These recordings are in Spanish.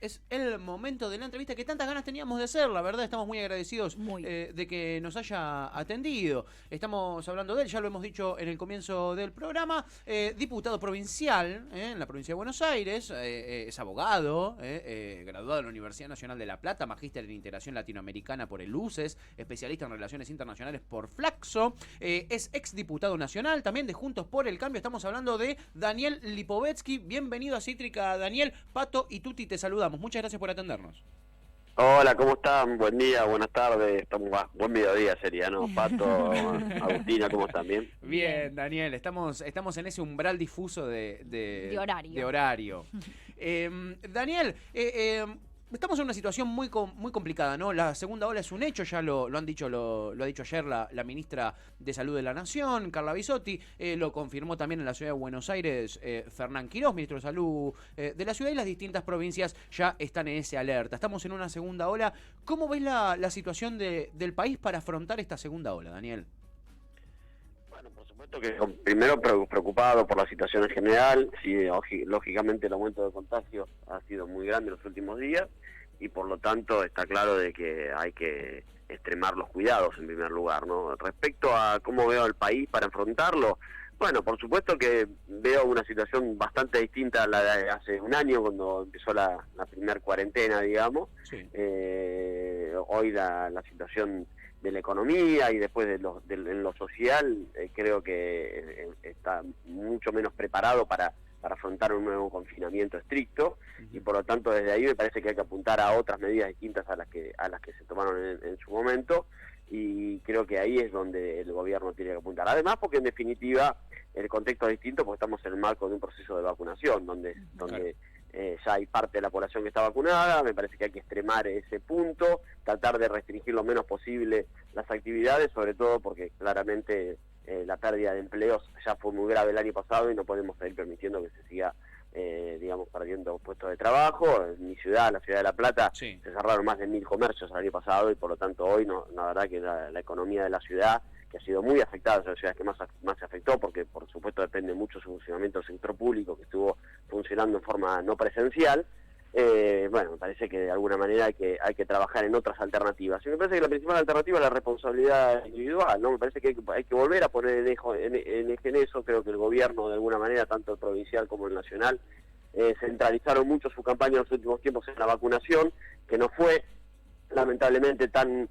es el momento de la entrevista que tantas ganas teníamos de hacer, la verdad, estamos muy agradecidos de que nos haya atendido. Estamos hablando de él, ya lo hemos dicho en el comienzo del programa, diputado provincial en la provincia de Buenos Aires, es abogado, graduado en la Universidad Nacional de La Plata, magíster en Integración Latinoamericana por el UCES, especialista en Relaciones Internacionales por Flaxo, es exdiputado nacional también de Juntos por el Cambio. Estamos hablando de Daniel Lipovetsky. Bienvenido a Cítrica, Daniel. Pato y Tuti te saludamos. Muchas gracias por atendernos. Hola, ¿cómo están? Buen día, buenas tardes. Estamos buen mediodía sería, ¿no? Pato, Agustina, ¿cómo están? ¿Bien? Bien, Daniel. Estamos en ese umbral difuso de horario. Daniel, estamos en una situación muy complicada, ¿no? La segunda ola es un hecho, ya lo ha dicho ayer la ministra de Salud de la Nación, Carla Bisotti, lo confirmó también en la ciudad de Buenos Aires Fernán Quirós, ministro de Salud de la ciudad, y las distintas provincias ya están en ese alerta. Estamos en una segunda ola. ¿Cómo ves la situación del país para afrontar esta segunda ola, Daniel? Bueno, por supuesto que primero preocupado por la situación en general. Sí, lógicamente el aumento de contagios ha sido muy grande en los últimos días y por lo tanto está claro de que hay que extremar los cuidados en primer lugar, ¿no? Respecto a cómo veo al país para afrontarlo, bueno, por supuesto que veo una situación bastante distinta a la de hace un año cuando empezó la primer cuarentena, digamos. Sí. Hoy la situación de la economía y después en lo social, creo que está mucho menos preparado para afrontar un nuevo confinamiento estricto, y por lo tanto desde ahí me parece que hay que apuntar a otras medidas distintas a las que se tomaron en su momento, y creo que ahí es donde el gobierno tiene que apuntar. Además, porque en definitiva el contexto es distinto, porque estamos en el marco de un proceso de vacunación, donde ya hay parte de la población que está vacunada. Me parece que hay que extremar ese punto, tratar de restringir lo menos posible las actividades, sobre todo porque claramente la pérdida de empleos ya fue muy grave el año pasado y no podemos seguir permitiendo que se siga perdiendo puestos de trabajo. En mi ciudad, la ciudad de La Plata, Sí. se cerraron más de 1000 comercios el año pasado y por lo tanto hoy la verdad que la economía de la ciudad, que ha sido muy afectada, es una de las ciudades que más se afectó, porque por supuesto depende mucho su funcionamiento del sector público, que estuvo funcionando en forma no presencial. Bueno, me parece que de alguna manera hay que trabajar en otras alternativas. Y me parece que la principal alternativa es la responsabilidad individual, ¿no? Me parece que hay que volver a poner en eje en eso. Creo que el gobierno, de alguna manera, tanto el provincial como el nacional, centralizaron mucho su campaña en los últimos tiempos en la vacunación, que no fue, lamentablemente, tan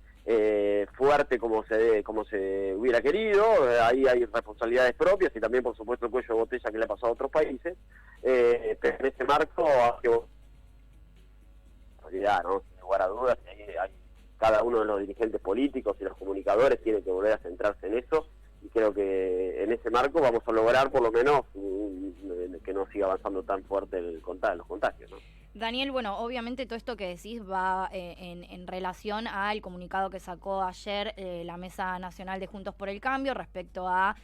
fuerte como se hubiera querido. Ahí hay responsabilidades propias y también, por supuesto, el cuello de botella que le ha pasado a otros países. Pero en este marco ¿no? Sin lugar a dudas, cada uno de los dirigentes políticos y los comunicadores tiene que volver a centrarse en eso, y creo que en ese marco vamos a lograr por lo menos que no siga avanzando tan fuerte los contagios, ¿no? Daniel, bueno, obviamente todo esto que decís va en relación al comunicado que sacó ayer la Mesa Nacional de Juntos por el Cambio respecto a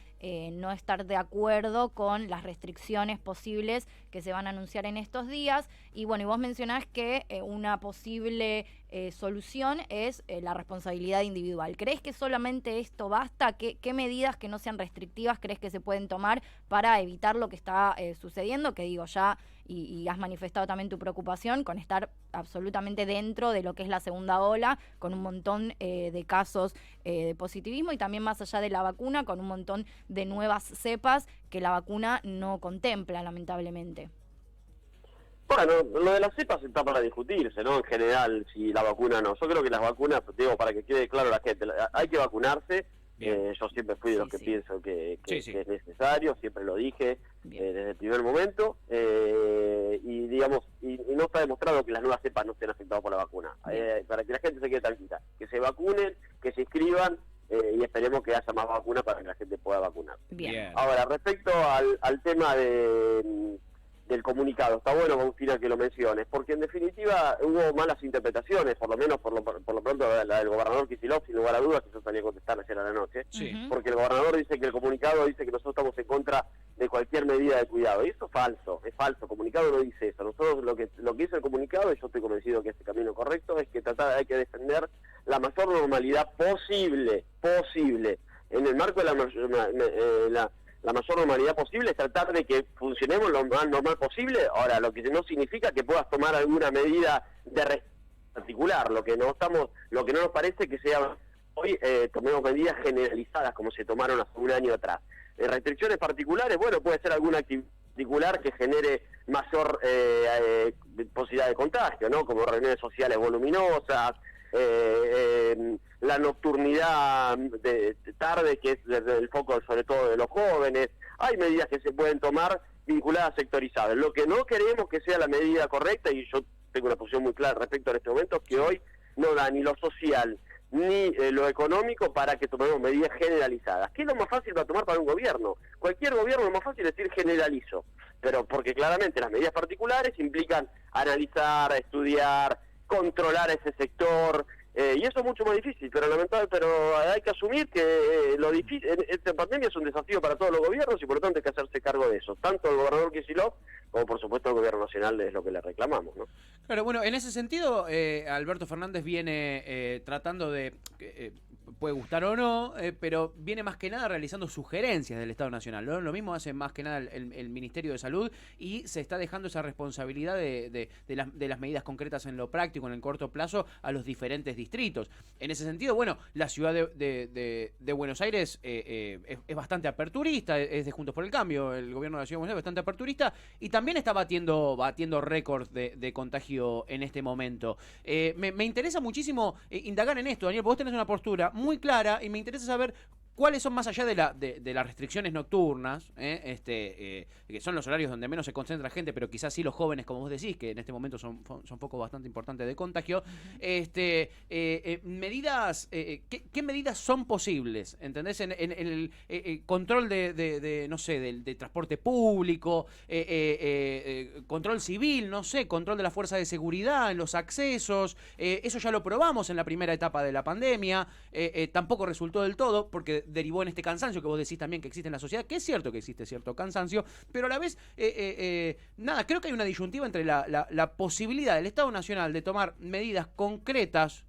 no estar de acuerdo con las restricciones posibles que se van a anunciar en estos días. Y bueno, y vos mencionás que una posible solución es la responsabilidad individual. ¿Crees que solamente esto basta? ¿Qué medidas que no sean restrictivas crees que se pueden tomar para evitar lo que está sucediendo? Que digo, ya, y has manifestado también tu preocupación con estar absolutamente dentro de lo que es la segunda ola, con un montón de casos de positivismo, y también más allá de la vacuna, con un montón de nuevas cepas que la vacuna no contempla, lamentablemente. Bueno, lo de las cepas está para discutirse, ¿no? En general, si la vacuna no. Yo creo que las vacunas, digo, para que quede claro a la gente, hay que vacunarse. Yo siempre fui de los que pienso que es necesario, siempre lo dije desde el primer momento, y digamos, y no está demostrado que las nuevas cepas no estén afectadas por la vacuna. Para que la gente se quede tranquila, que se vacunen, que se inscriban, y esperemos que haya más vacunas para que la gente pueda vacunar. Bien. Ahora, respecto al tema del comunicado, está bueno, Agustina, que lo menciones, porque en definitiva hubo malas interpretaciones, por lo menos por lo pronto la del gobernador Kicillof, sin lugar a dudas, que yo salí a contestar ayer a la noche, porque el gobernador dice que el comunicado dice que nosotros estamos en contra de cualquier medida de cuidado, y eso es falso, el comunicado no dice eso. Nosotros lo que dice el comunicado, y yo estoy convencido que es el camino correcto, es que hay que defender la mayor normalidad posible, en el marco de la mayor normalidad posible, es tratar de que funcionemos lo más normal posible. Ahora, lo que no significa que puedas tomar alguna medida de particular, lo que no nos parece que sea hoy tomemos medidas generalizadas como se tomaron hace un año atrás. Restricciones particulares, bueno, puede ser alguna actividad particular que genere mayor posibilidad de contagio, ¿no? Como reuniones sociales voluminosas, la nocturnidad de tarde, que es el foco sobre todo de los jóvenes. Hay medidas que se pueden tomar vinculadas a sectorizadas. Lo que no queremos que sea la medida correcta, y yo tengo una posición muy clara respecto a este momento, es que hoy no da ni lo social ni lo económico para que tomemos medidas generalizadas. ¿Qué es lo más fácil para tomar para un gobierno? Cualquier gobierno lo más fácil es decir generalizo, pero porque claramente las medidas particulares implican analizar, estudiar, controlar ese sector, y eso es mucho más difícil, pero hay que asumir que lo difícil, esta pandemia es un desafío para todos los gobiernos y por lo tanto hay que hacerse cargo de eso, tanto el gobernador Kicillof como por supuesto el gobierno nacional, es lo que le reclamamos, ¿no? Claro, bueno, en ese sentido, Alberto Fernández viene tratando de, puede gustar o no, pero viene más que nada realizando sugerencias del Estado Nacional, ¿no? Lo mismo hace más que nada el Ministerio de Salud y se está dejando esa responsabilidad de las medidas concretas en lo práctico, en el corto plazo, a los diferentes distritos. En ese sentido, bueno, la ciudad de Buenos Aires es bastante aperturista, es de Juntos por el Cambio, el gobierno de la ciudad de Buenos Aires es bastante aperturista y también está batiendo récords de contagio en este momento. Me interesa muchísimo indagar en esto, Daniel, porque vos tenés una postura muy clara y me interesa saber cuáles son, más allá de las restricciones nocturnas, que son los horarios donde menos se concentra gente, pero quizás sí los jóvenes, como vos decís, que en este momento son focos bastante importantes de contagio, medidas, ¿qué medidas son posibles? ¿Entendés? En el control no sé, de transporte público, control civil, no sé, control de la fuerza de seguridad en los accesos, eso ya lo probamos en la primera etapa de la pandemia, tampoco resultó del todo, porque derivó en este cansancio que vos decís también que existe en la sociedad, que es cierto que existe cierto cansancio, pero a la vez, nada, creo que hay una disyuntiva entre la posibilidad del Estado Nacional de tomar medidas concretas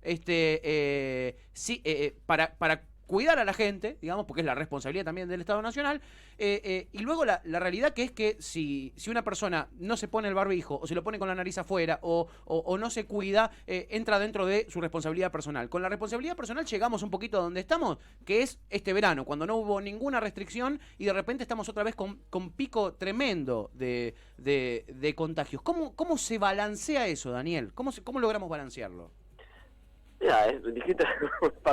para cuidar a la gente, digamos, porque es la responsabilidad también del Estado Nacional, y luego la realidad que es que si una persona no se pone el barbijo, o se lo pone con la nariz afuera, o no se cuida, entra dentro de su responsabilidad personal. Con la responsabilidad personal llegamos un poquito a donde estamos, que es este verano, cuando no hubo ninguna restricción, y de repente estamos otra vez con pico tremendo de contagios. ¿Cómo se balancea eso, Daniel? ¿Cómo logramos balancearlo? Mira, dijiste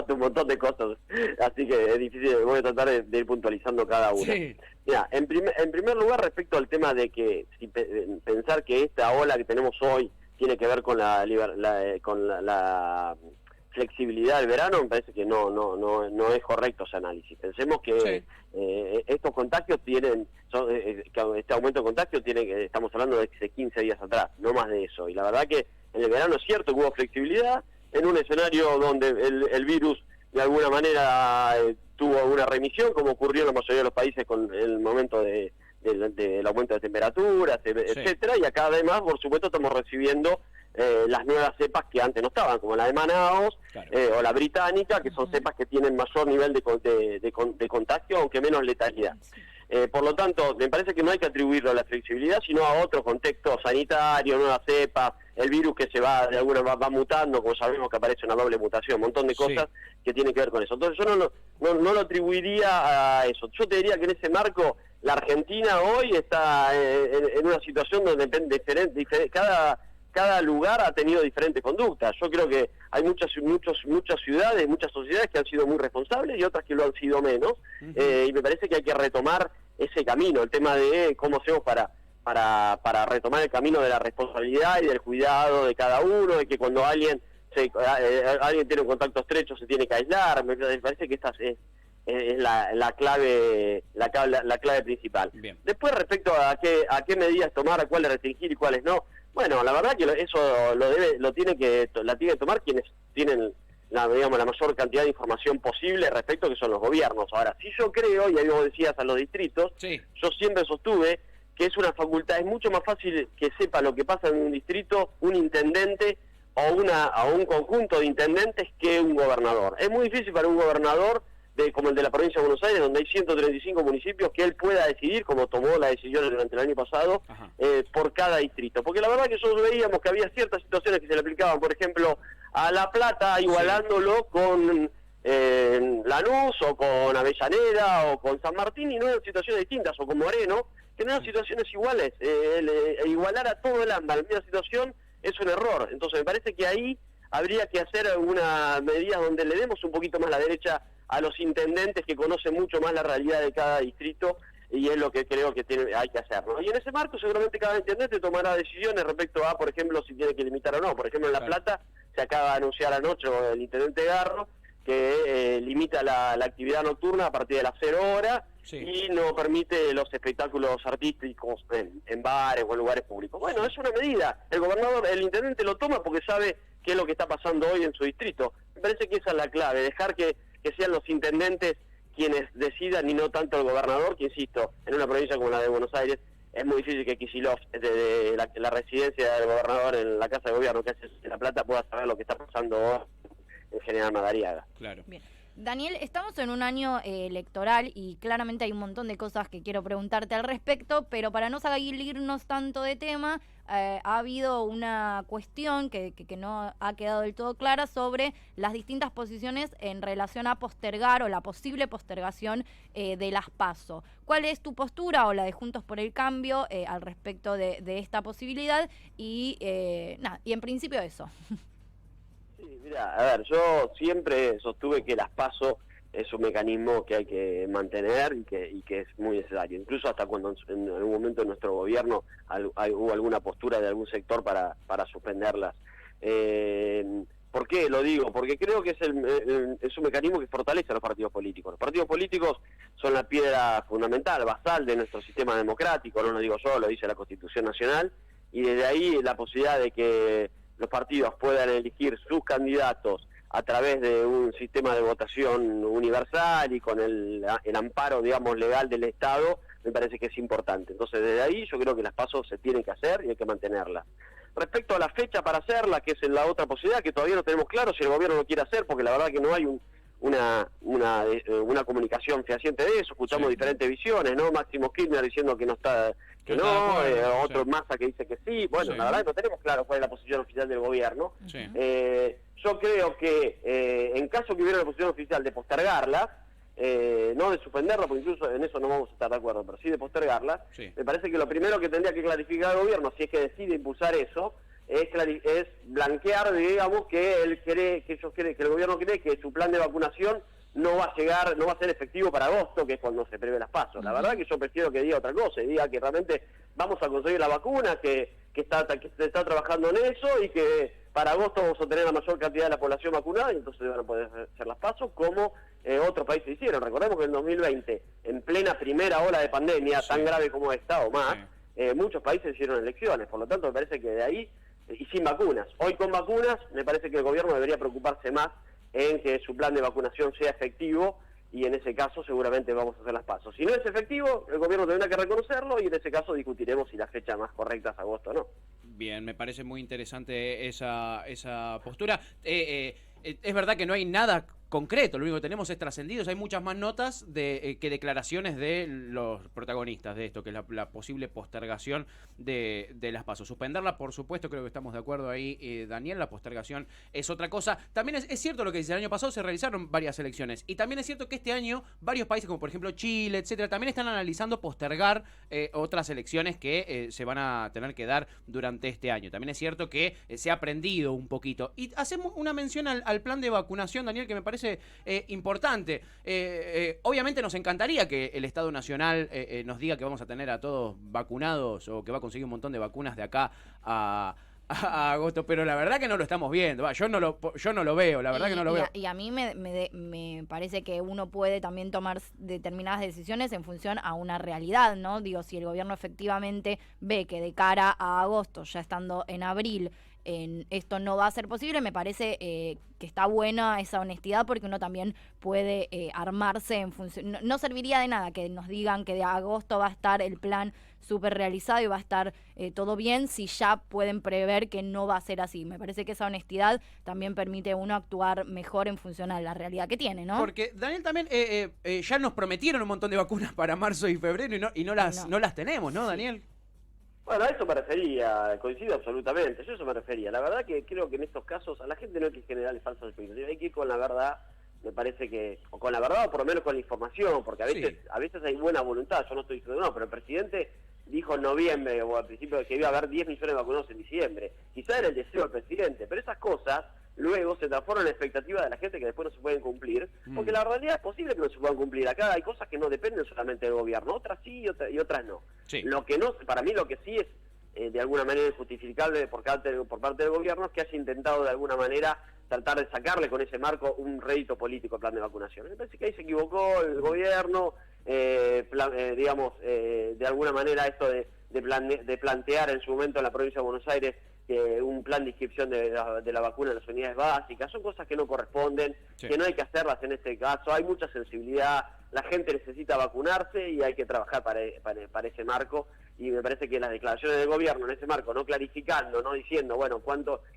un montón de cosas, así que es difícil, voy a tratar de ir puntualizando cada una. Sí. Mira, en primer lugar, respecto al tema de que pensar que esta ola que tenemos hoy tiene que ver con la flexibilidad del verano, me parece que no es correcto ese análisis. Pensemos que estos contagios este aumento de contagio estamos hablando de 15 días atrás, no más de eso. Y la verdad que en el verano es cierto que hubo flexibilidad, en un escenario donde el virus de alguna manera tuvo una remisión, como ocurrió en la mayoría de los países con el momento del aumento de temperaturas, etcétera, y acá además, por supuesto, estamos recibiendo las nuevas cepas que antes no estaban, como la de Manaos, claro, o la británica, que son cepas que tienen mayor nivel de contagio, aunque menos letalidad. Por lo tanto, me parece que no hay que atribuirlo a la flexibilidad, sino a otro contexto sanitario, nuevas cepas, el virus que de alguna va mutando, como sabemos que aparece una doble mutación, un montón de cosas que tienen que ver con eso. Entonces yo no lo atribuiría a eso. Yo te diría que en ese marco, la Argentina hoy está en una situación donde cada lugar ha tenido diferentes conductas. Yo creo que hay muchas ciudades, muchas sociedades que han sido muy responsables y otras que lo han sido menos, y me parece que hay que retomar ese camino, el tema de cómo hacemos para retomar el camino de la responsabilidad y del cuidado de cada uno, de que cuando alguien tiene un contacto estrecho se tiene que aislar. Me parece que esta es la clave principal. Bien. Después, respecto a qué medidas tomar, a cuáles restringir y cuáles no, bueno, la verdad que eso la tiene que tomar quienes tienen la mayor cantidad de información posible respecto, que son los gobiernos. Ahora, si yo creo, y ahí vos decías a los distritos, yo siempre sostuve que es una mucho más fácil que sepa lo que pasa en un distrito un intendente o un conjunto de intendentes que un gobernador. Es muy difícil para un gobernador como el de la provincia de Buenos Aires, donde hay 135 municipios, que él pueda decidir, como tomó la decisión durante el año pasado, por cada distrito. Porque la verdad que nosotros veíamos que había ciertas situaciones que se le aplicaban, por ejemplo, a La Plata, igualándolo con Lanús, o con Avellaneda, o con San Martín, y no eran situaciones distintas, o con Moreno, que no eran situaciones iguales. Igualar a todo el AMBA en la misma situación es un error. Entonces me parece que ahí habría que hacer alguna medida donde le demos un poquito más la derecha a los intendentes, que conocen mucho más la realidad de cada distrito, y es lo que creo que hay que hacer, ¿no? Y en ese marco seguramente cada intendente tomará decisiones respecto a, por ejemplo, si tiene que limitar o no. Por ejemplo, en La Plata se acaba de anunciar anoche el intendente Garro que limita la actividad nocturna a partir de las 0 horas y no permite los espectáculos artísticos en bares o en lugares públicos. Bueno, es una medida. El intendente lo toma porque sabe qué es lo que está pasando hoy en su distrito. Me parece que esa es la clave, dejar que sean los intendentes quienes decidan y no tanto el gobernador, que insisto, en una provincia como la de Buenos Aires es muy difícil que Kicillof, desde la residencia del gobernador en la Casa de Gobierno que hace en La Plata, pueda saber lo que está pasando hoy en General Madariaga. Claro. Bien. Daniel, estamos en un año electoral y claramente hay un montón de cosas que quiero preguntarte al respecto, pero para no salirnos tanto de tema, ha habido una cuestión que no ha quedado del todo clara sobre las distintas posiciones en relación a postergar o la posible postergación de las PASO. ¿Cuál es tu postura o la de Juntos por el Cambio al respecto de esta posibilidad? Y en principio eso. Sí, mira, a ver, yo siempre sostuve que las PASO es un mecanismo que hay que mantener y que es muy necesario. Incluso hasta cuando en algún momento en nuestro gobierno hubo alguna postura de algún sector para suspenderlas. ¿Por qué lo digo? Porque creo que es un mecanismo que fortalece a los partidos políticos. Los partidos políticos son la piedra fundamental, basal de nuestro sistema democrático, no lo digo yo, lo dice la Constitución Nacional, y desde ahí la posibilidad de que los partidos puedan elegir sus candidatos a través de un sistema de votación universal y con el amparo, digamos, legal del Estado, me parece que es importante. Entonces, desde ahí yo creo que las PASO se tienen que hacer y hay que mantenerlas. Respecto a la fecha para hacerla, que es la otra posibilidad, que todavía no tenemos claro si el gobierno lo quiere hacer, porque la verdad que no hay una comunicación fehaciente de eso. Escuchamos diferentes visiones, ¿no? Máximo Kirchner diciendo que no está, que no, otro Massa que dice que sí. Bueno, la verdad que no tenemos claro cuál es la posición oficial del gobierno. Yo creo que en caso que hubiera una posición oficial de postergarla, no de suspenderla, porque incluso en eso no vamos a estar de acuerdo, pero sí de postergarla, me parece que lo primero que tendría que clarificar el gobierno, si es que decide impulsar eso, es blanquear, digamos, que el gobierno cree que su plan de vacunación no va a ser efectivo para agosto, que es cuando se prevé las PASO. La verdad que yo prefiero que diga otra cosa, y diga que realmente vamos a conseguir la vacuna, que se está trabajando en eso, y que para agosto vamos a tener la mayor cantidad de la población vacunada, y entonces van a poder hacer las PASO como otros países hicieron. Recordemos que en 2020, en plena primera ola de pandemia, tan grave como esta o más, muchos países hicieron elecciones. Por lo tanto, me parece que de ahí, y sin vacunas. Hoy con vacunas, me parece que el gobierno debería preocuparse más en que su plan de vacunación sea efectivo, y en ese caso seguramente vamos a hacer las PASO. Si no es efectivo, el gobierno tendrá que reconocerlo, y en ese caso discutiremos si la fecha más correcta es agosto o no. Bien, me parece muy interesante esa postura. Es verdad que no hay nada concreto, lo único que tenemos es trascendidos. Hay muchas más notas que declaraciones de los protagonistas de esto, que es la posible postergación de las PASO. Suspenderla, por supuesto, creo que estamos de acuerdo ahí, Daniel. La postergación es otra cosa. También es cierto lo que dice, el año pasado se realizaron varias elecciones, y también es cierto que este año varios países, como por ejemplo Chile, etcétera, también están analizando postergar otras elecciones que se van a tener que dar durante este año. También es cierto que se ha aprendido un poquito. Y hacemos una mención al plan de vacunación, Daniel, que me parece importante. Obviamente nos encantaría que el Estado Nacional nos diga que vamos a tener a todos vacunados, o que va a conseguir un montón de vacunas de acá a agosto, pero la verdad que no lo estamos viendo. Yo no lo veo, la verdad que no lo veo. Y a mí me parece que uno puede también tomar determinadas decisiones en función a una realidad, ¿no? Digo, si el gobierno efectivamente ve que de cara a agosto, ya estando en abril, esto no va a ser posible. Me parece que está buena esa honestidad, porque uno también puede armarse en función. No serviría de nada que nos digan que de agosto va a estar el plan súper realizado y va a estar todo bien, si ya pueden prever que no va a ser así. Me parece que esa honestidad también permite a uno actuar mejor en función a la realidad que tiene, ¿no? Porque, Daniel, también ya nos prometieron un montón de vacunas para marzo y febrero y no las tenemos, ¿no, Daniel? Bueno, a eso me refería, coincido absolutamente, yo a eso me refería. La verdad que creo que en estos casos a la gente no hay que generarle falsas expectativas, hay que ir con la verdad, me parece que, o con la verdad o por lo menos con la información, porque a veces hay buena voluntad, yo no estoy diciendo no, pero el presidente dijo en noviembre o al principio que iba a haber 10 millones de vacunados en diciembre. Quizá era el deseo del presidente, pero esas cosas luego se transforman en expectativas de la gente que después no se pueden cumplir, porque la realidad es posible que no se puedan cumplir. Acá hay cosas que no dependen solamente del gobierno, otras sí y otras no. Sí. Lo que no, para mí lo que sí es de alguna manera injustificable por parte del gobierno es que haya intentado de alguna manera tratar de sacarle con ese marco un rédito político al plan de vacunación. Me parece que ahí se equivocó el gobierno, de alguna manera esto de plantear en su momento en la provincia de Buenos Aires un plan de inscripción de la vacuna en las unidades básicas, son cosas que no corresponden, que no hay que hacerlas en este caso, hay mucha sensibilidad, la gente necesita vacunarse y hay que trabajar para ese marco, y me parece que las declaraciones del gobierno en ese marco, no clarificando, no diciendo, bueno,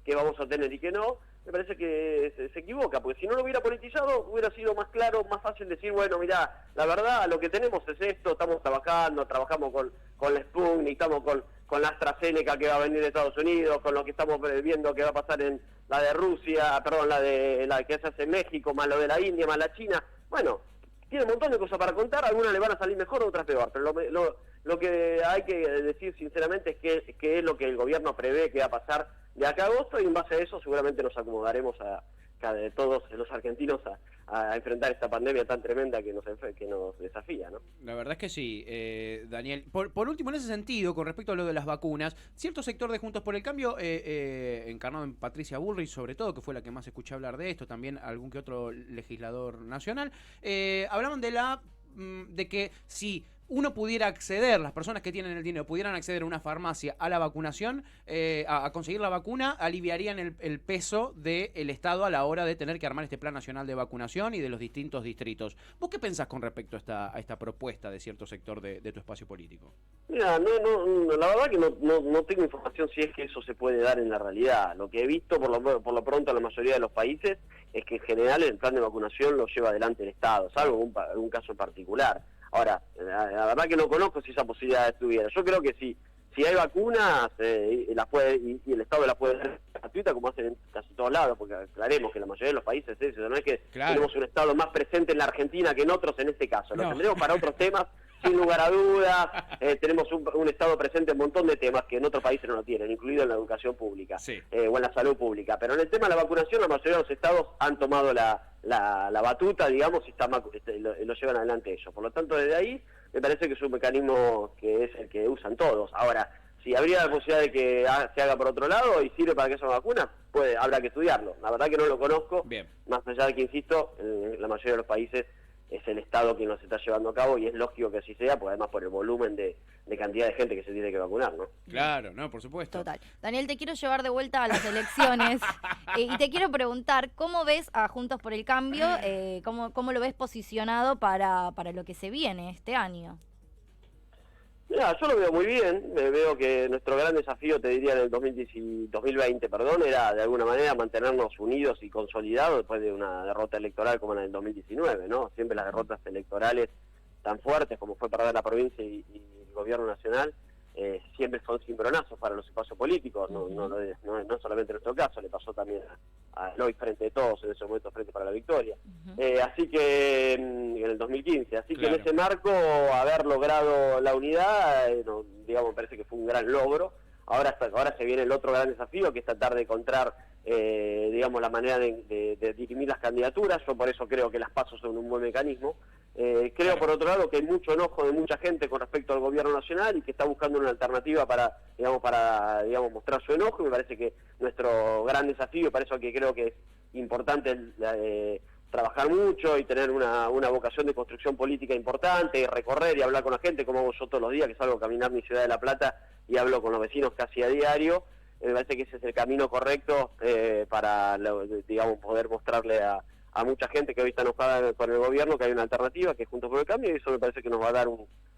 qué vamos a tener y qué no, me parece que se equivoca, porque si no lo hubiera politizado, hubiera sido más claro, más fácil decir, bueno, mirá, la verdad, lo que tenemos es esto, estamos trabajamos con la Sputnik, estamos con la AstraZeneca que va a venir de Estados Unidos, con lo que estamos viendo que va a pasar en la de Rusia, perdón, la que se hace en México, más lo de la India, más la China. Bueno, tiene un montón de cosas para contar, algunas le van a salir mejor, otras peor, pero lo que hay que decir sinceramente es que es lo que el gobierno prevé que va a pasar de acá a agosto, y en base a eso seguramente nos acomodaremos de todos los argentinos a enfrentar esta pandemia tan tremenda que nos desafía, ¿no? La verdad es que sí, Daniel. Por último, en ese sentido, con respecto a lo de las vacunas, cierto sector de Juntos por el Cambio, encarnado en Patricia Bullrich, sobre todo, que fue la que más escuché hablar de esto, también algún que otro legislador nacional, hablaban de que si uno pudiera acceder, las personas que tienen el dinero pudieran acceder a una farmacia a la vacunación, a conseguir la vacuna, aliviarían el peso del Estado a la hora de tener que armar este plan nacional de vacunación y de los distintos distritos. ¿Vos qué pensás con respecto a esta propuesta de cierto sector de tu espacio político? Mira, la verdad que no tengo información si es que eso se puede dar en la realidad. Lo que he visto por lo pronto en la mayoría de los países es que en general el plan de vacunación lo lleva adelante el Estado, salvo algún caso en particular. Ahora, la verdad que no conozco si esa posibilidad estuviera. Yo creo que si hay vacunas y el Estado las puede dar gratuita, como hacen en casi todos lados, porque aclaremos que la mayoría de los países es eso, no es que tenemos un Estado más presente en la Argentina que en otros en este caso. Lo tendremos para otros temas, sin lugar a dudas. Tenemos un Estado presente en un montón de temas que en otros países no lo tienen, incluido en la educación pública o en la salud pública. Pero en el tema de la vacunación, la mayoría de los estados han tomado la batuta, digamos, y lo llevan adelante ellos. Por lo tanto, desde ahí me parece que es un mecanismo que es el que usan todos. Ahora, si habría la posibilidad de que se haga por otro lado y sirve para que haya una vacuna, habrá que estudiarlo. La verdad que no lo conozco, más allá de que, insisto, en la mayoría de los países es el Estado quien los está llevando a cabo, y es lógico que así sea, porque además por el volumen de cantidad de gente que se tiene que vacunar, ¿no? Claro, no, por supuesto. Total. Daniel, te quiero llevar de vuelta a las elecciones y te quiero preguntar, ¿cómo ves a Juntos por el Cambio? ¿Cómo lo ves posicionado para lo que se viene este año? Mira, yo lo veo muy bien, veo que nuestro gran desafío, te diría, en el 2020, era de alguna manera mantenernos unidos y consolidados después de una derrota electoral como la del 2019, ¿no? Siempre las derrotas electorales tan fuertes como fue perder la provincia y el gobierno nacional, siempre son cimbronazos para los espacios políticos, no solamente en nuestro caso, le pasó también a Lois Frente de Todos, en ese momento Frente para la Victoria, así que en el 2015, así que en ese marco haber logrado la unidad, digamos, me parece que fue un gran logro. Ahora se viene el otro gran desafío, que es tratar de encontrar, digamos, la manera de dirimir las candidaturas. Yo por eso creo que las PASO son un buen mecanismo. Creo, por otro lado, que hay mucho enojo de mucha gente con respecto al gobierno nacional y que está buscando una alternativa para mostrar su enojo. Me parece que nuestro gran desafío, para eso que creo que es importante trabajar mucho y tener una vocación de construcción política importante, y recorrer y hablar con la gente, como hago yo todos los días, que salgo a caminar mi ciudad de La Plata y hablo con los vecinos casi a diario. me parece que ese es el camino correcto para, digamos, poder mostrarle a mucha gente que hoy está enojada con el gobierno que hay una alternativa, que es Juntos por el Cambio, y eso me parece que nos va a dar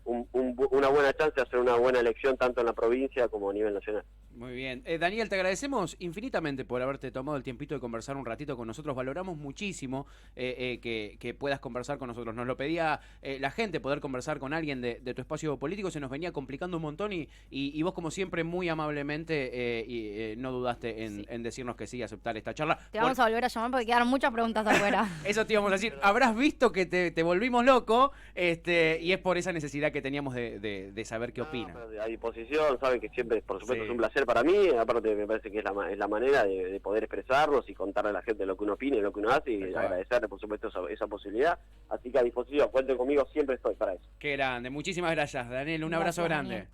una buena chance de hacer una buena elección tanto en la provincia como a nivel nacional. Muy bien. Daniel, te agradecemos infinitamente por haberte tomado el tiempito de conversar un ratito con nosotros. Valoramos muchísimo que puedas conversar con nosotros. Nos lo pedía la gente, poder conversar con alguien de tu espacio político. Se nos venía complicando un montón y vos, como siempre, muy amablemente no dudaste en decirnos que sí, aceptar esta charla. Te vamos a volver a llamar porque quedaron muchas preguntas afuera. Eso te íbamos a decir. Habrás visto que te volvimos loco y es por esa necesidad que teníamos de saber qué opinan. A disposición, saben que siempre, por supuesto, es un placer para mí. Aparte, me parece que es la manera de poder expresarnos y contarle a la gente lo que uno opina y lo que uno hace, y agradecerle, por supuesto, esa posibilidad. Así que a disposición, cuenten conmigo, siempre estoy para eso. Qué grande. Muchísimas gracias, Daniel. Un abrazo grande. Daniel.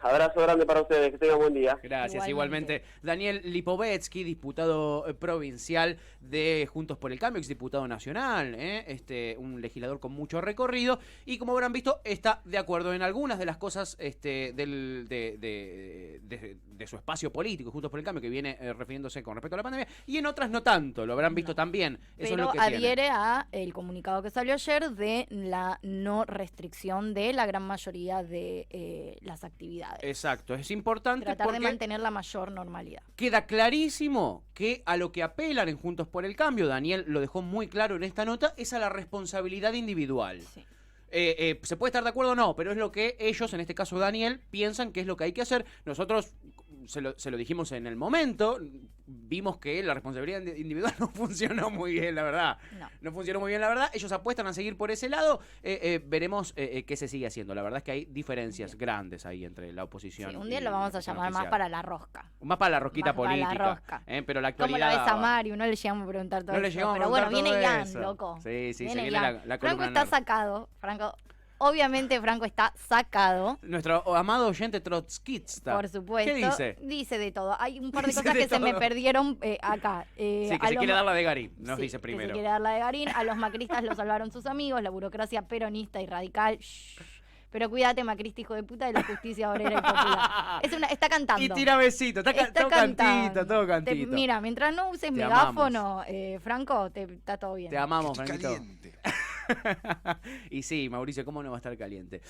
Abrazo grande para ustedes, que tengan buen día. Gracias, igualmente. Daniel Lipovetsky, diputado provincial de Juntos por el Cambio, exdiputado nacional, un legislador con mucho recorrido, y como habrán visto, está de acuerdo en algunas de las cosas de su espacio político, Juntos por el Cambio, que viene refiriéndose con respecto a la pandemia, y en otras no tanto, lo habrán visto también. Eso pero es lo que adhiere a el comunicado que salió ayer de la no restricción de la gran mayoría de las actividades. Exacto, es importante tratar de mantener la mayor normalidad. Queda clarísimo que a lo que apelan en Juntos por el Cambio, Daniel lo dejó muy claro en esta nota, es a la responsabilidad individual. Sí. Se puede estar de acuerdo o no, pero es lo que ellos, en este caso Daniel, piensan que es lo que hay que hacer. Nosotros se lo dijimos en el momento, vimos que la responsabilidad individual no funcionó muy bien, la verdad. No funcionó muy bien, la verdad. Ellos apuestan a seguir por ese lado. Veremos qué se sigue haciendo. La verdad es que hay diferencias grandes ahí entre la oposición. Sí, un día lo vamos a llamar más para la rosca. Más para la rosquita más política. Para la rosca. Pero la actualidad. ¿Cómo la ves a Mario? No le llegamos a preguntar todo eso. Pero bueno, viene Ian, loco. Sí, viene se viene Ian. la Franco columna está sacado. Obviamente Franco está sacado. Nuestro amado oyente trotskista. Por supuesto. ¿Qué dice? Dice de todo. Hay un par de cosas que se me perdieron acá. Sí, que se quiere dar la de Garín, nos dice primero. Que se quiere dar la de Garín. A los macristas lo salvaron sus amigos, la burocracia peronista y radical. Pero cuídate, macrista, hijo de puta, de la justicia obrera y popular. Está cantando. Y tira besito, está cantito, todo cantito. Mira, mientras no uses megáfono, Franco, está todo bien. Te amamos, Franquito. Caliente. Y sí, Mauricio, ¿cómo no va a estar caliente?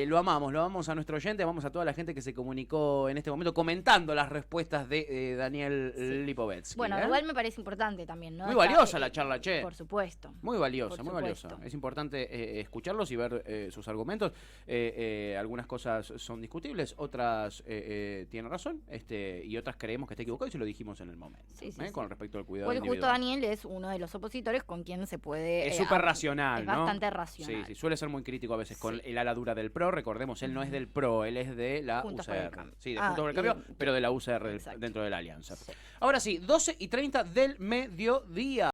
Lo amamos a nuestro oyente, amamos a toda la gente que se comunicó en este momento comentando las respuestas de Daniel Lipovetsky. Bueno, igual me parece importante también, ¿no? Muy valiosa la charla, che. Por supuesto. Muy valiosa, muy valiosa. Es importante escucharlos y ver sus argumentos. Algunas cosas son discutibles, otras tienen razón, y otras creemos que está equivocado, y se lo dijimos en el momento. Con respecto al cuidado individual. Justo Daniel es uno de los opositores con quien se puede... Es súper racional. Es bastante racional. Sí, suele ser muy crítico a veces con el ala dura del PRO. Recordemos, él no es del PRO, él es de la UCR. Sí, de Juntos por el Cambio, pero de la UCR dentro de la alianza. Sí. Ahora sí, 12:30 del mediodía.